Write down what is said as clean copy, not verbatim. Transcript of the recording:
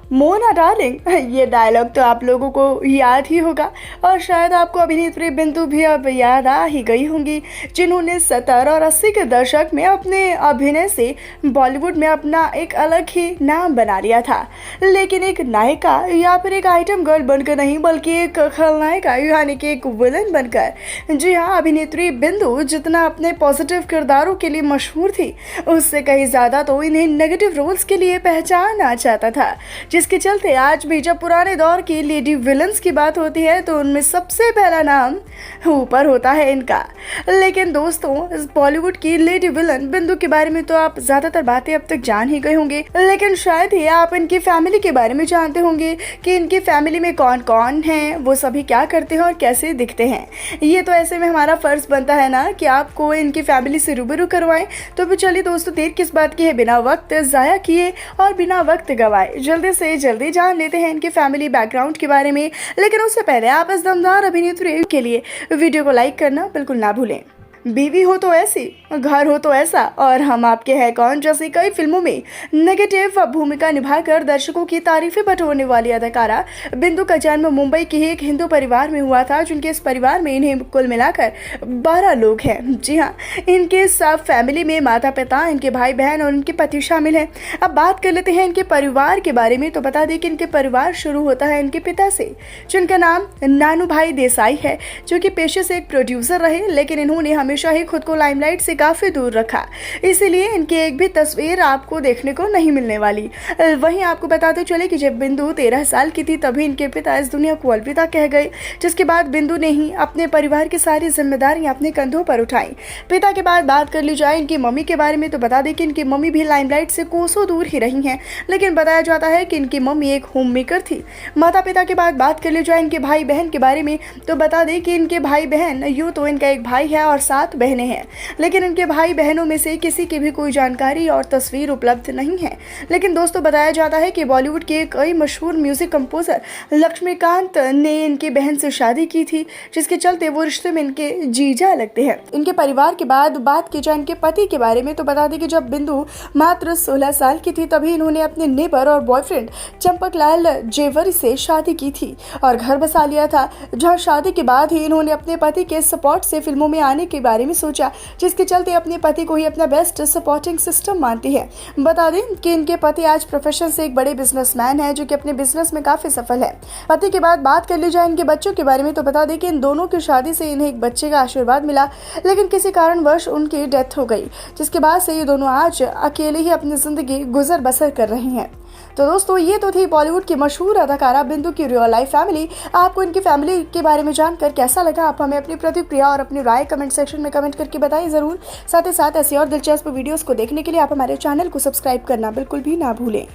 Mona darling, ये dialogue तो आप लोगों को याद ही होगा और शायद आपको अभिनेत्री बिंदु भी अब याद आ ही गई होंगी, जिन्होंने 70 और 80 के दशक में अपने अभिनय से बॉलीवुड में अपना एक अलग ही नाम बना लिया था। लेकिन एक नायिका या फिर एक आइटम गर्ल बनकर नहीं, बल्कि एक खलनायिका यानी कि एक विलन बनकर। जी हाँ, अभिनेत्री बिंदु जितना अपने पॉजिटिव किरदारों के लिए मशहूर थी, उससे कहीं ज़्यादा तो इन्हें नेगेटिव रोल्स के लिए पहचाना जाता था, जिसके चलते आज भी जब पुराने दौर की लेडी विलन्स की बात होती है तो उनमें सबसे पहला नाम ऊपर होता है इनका। लेकिन दोस्तों, बॉलीवुड की लेडी विलन बिंदु के बारे में तो आप ज्यादातर बातें अब तक जान ही गए होंगे, लेकिन शायद ही आप इनकी फैमिली के बारे में जानते होंगे कि इनकी फैमिली में कौन कौन है, वो सभी क्या करते हैं और कैसे दिखते हैं। ये तो ऐसे में हमारा फर्ज बनता है ना कि आपको इनकी फैमिली से रूबरू करवाएं। तो फिर चलिए दोस्तों, देर किस बात की है, बिना वक्त जाया किए और बिना वक्त गवाए जल्दी जान लेते हैं इनके फैमिली बैकग्राउंड के बारे में। लेकिन उससे पहले आप इस दमदार अभिनेत्री के लिए वीडियो को लाइक करना बिल्कुल ना भूलें। बीवी हो तो ऐसी, घर हो तो ऐसा और हम आपके हैं कौन जैसी कई फिल्मों में नेगेटिव भूमिका निभाकर दर्शकों की तारीफें बटोरने वाली अदाकारा बिंदु का जन्म मुंबई के एक हिंदू परिवार में हुआ था, जिनके इस परिवार में इन्हें कुल मिलाकर 12 लोग हैं। जी हाँ, इनके सब फैमिली में माता पिता, इनके भाई बहन और इनके पति शामिल हैं। अब बात कर लेते हैं इनके परिवार के बारे में। तो बता दें कि इनके परिवार शुरू होता है इनके पिता से, जिनका नाम नानू भाई देसाई है, जो कि पेशे से एक प्रोड्यूसर रहे, लेकिन इन्होंने हमेशा ही खुद को लाइमलाइट से काफी दूर रखा, इसीलिए इनकी एक भी तस्वीर आपको देखने को नहीं मिलने वाली। वहीं आपको बताते चले कि जब बिंदु 13 साल की थी तभी इनके पिता इस दुनिया को अलविदा कह गए, जिसके बाद बिंदु ने ही अपने परिवार की सारी जिम्मेदारियां अपने कंधों पर उठाई। पिता के बाद बात कर ली जाए इनकी मम्मी के बारे में, तो बता दें कि इनकी मम्मी भी लाइमलाइट से कोसों दूर ही रही हैं, लेकिन बताया जाता है कि इनकी मम्मी एक होम मेकर थी। माता पिता के बाद बात कर ली जाए इनके भाई बहन के बारे में, तो बता दें कि इनके भाई बहन, यूं तो इनका एक भाई है और 7 बहनें हैं, लेकिन इनके भाई बहनों में से किसी की भी कोई जानकारी और तस्वीर उपलब्ध नहीं है। लेकिन दोस्तों, बताया जाता है कि बॉलीवुड के कई मशहूर म्यूजिक कंपोजर लक्ष्मीकांत ने इनकी बहन से शादी की थी, जिसके चलते वो रिश्ते में इनके जीजा लगते हैं। इनके परिवार के बाद बात की जाए इनके पति के बारे में, तो बता दें कि जब बिंदु मात्र 16 साल की थी तभी इन्होंने अपने नेबर और बॉयफ्रेंड चंपकलाल जेवरी से शादी की थी और घर बसा लिया था, जहाँ शादी के बाद ही इन्होंने अपने पति के सपोर्ट से फिल्मों में आने के बारे में सोचा, जिसके चलते अपने पति को ही अपना बेस्ट सपोर्टिंग सिस्टम मानती है। बता दें कि इनके पति आज प्रोफेशन से एक बड़े बिजनेसमैन हैं, जो कि अपने बिजनेस में काफी सफल है। पति के बाद बात कर ली जाए इनके बच्चों के बारे में, तो बता दें कि इन दोनों की शादी से इन्हें एक बच्चे का आशीर्वाद मिला, लेकिन किसी कारणवश उनकी डेथ हो गई, जिसके बाद से ये दोनों आज अकेले ही अपनी जिंदगी गुजर बसर कर रहे हैं। तो दोस्तों, ये तो थी बॉलीवुड की मशहूर अदाकारा बिंदु की रियल लाइफ फैमिली। आपको इनकी फैमिली के बारे में जानकर कैसा लगा? आप हमें अपनी प्रतिक्रिया और अपनी राय कमेंट सेक्शन में कमेंट करके बताइए जरूर। साथ ही साथ ऐसी और दिलचस्प वीडियोस को देखने के लिए आप हमारे चैनल को सब्सक्राइब करना बिल्कुल भी ना भूलें।